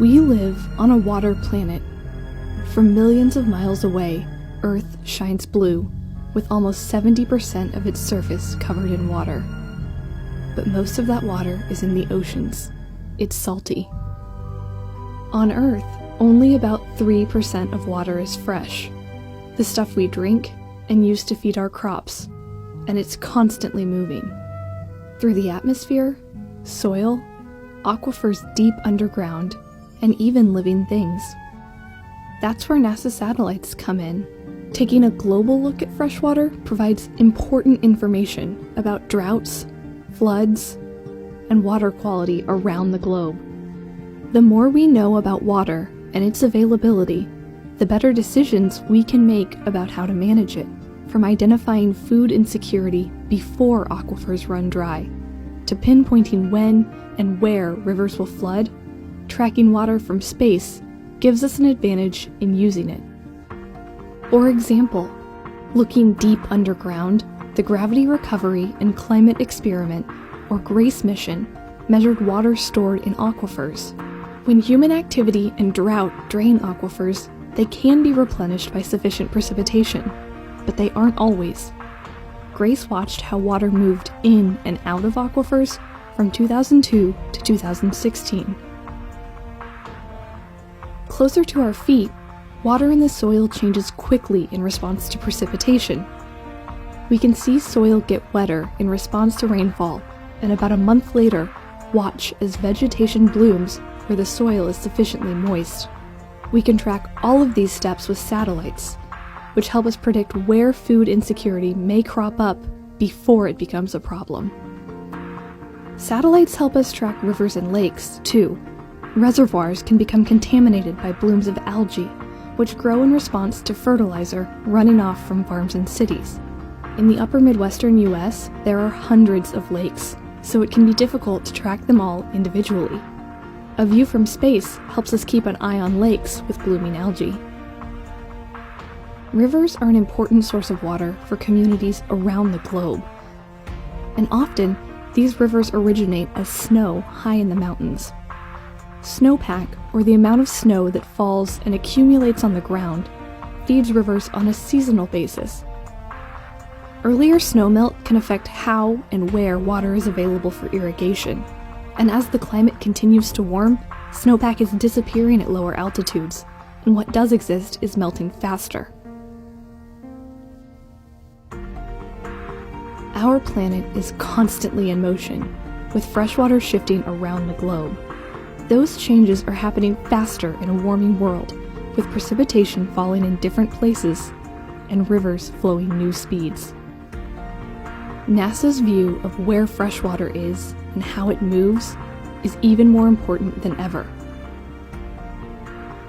We live on a water planet. From millions of miles away, Earth shines blue, with almost 70% of its surface covered in water. But most of that water is in the oceans. It's salty. On Earth, only about 3% of water is fresh, the stuff we drink and use to feed our crops, and it's constantly moving. Through the atmosphere, soil, aquifers deep underground, and even living things. That's where NASA satellites come in. Taking a global look at freshwater provides important information about droughts, floods, and water quality around the globe. The more we know about water and its availability, the better decisions we can make about how to manage it, from identifying food insecurity before aquifers run dry, to pinpointing when and where rivers will flood. Tracking water from space gives us an advantage in using it. For example, looking deep underground, the Gravity Recovery and Climate Experiment, or GRACE mission, measured water stored in aquifers. When human activity and drought drain aquifers, they can be replenished by sufficient precipitation, but they aren't always. GRACE watched how water moved in and out of aquifers from 2002 to 2016. Closer to our feet, water in the soil changes quickly in response to precipitation. We can see soil get wetter in response to rainfall, and about a month later, watch as vegetation blooms where the soil is sufficiently moist. We can track all of these steps with satellites, which help us predict where food insecurity may crop up before it becomes a problem. Satellites help us track rivers and lakes, too. Reservoirs can become contaminated by blooms of algae, which grow in response to fertilizer running off from farms and cities. In the upper Midwestern US, there are hundreds of lakes, so it can be difficult to track them all individually. A view from space helps us keep an eye on lakes with blooming algae. Rivers are an important source of water for communities around the globe. And often, these rivers originate as snow high in the mountains. Snowpack, or the amount of snow that falls and accumulates on the ground, feeds rivers on a seasonal basis. Earlier snowmelt can affect how and where water is available for irrigation, and as the climate continues to warm, snowpack is disappearing at lower altitudes, and what does exist is melting faster. Our planet is constantly in motion, with freshwater shifting around the globe. Those changes are happening faster in a warming world, with precipitation falling in different places and rivers flowing new speeds. NASA's view of where freshwater is and how it moves is even more important than ever.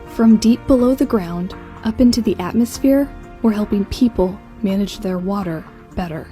From deep below the ground up into the atmosphere, we're helping people manage their water better.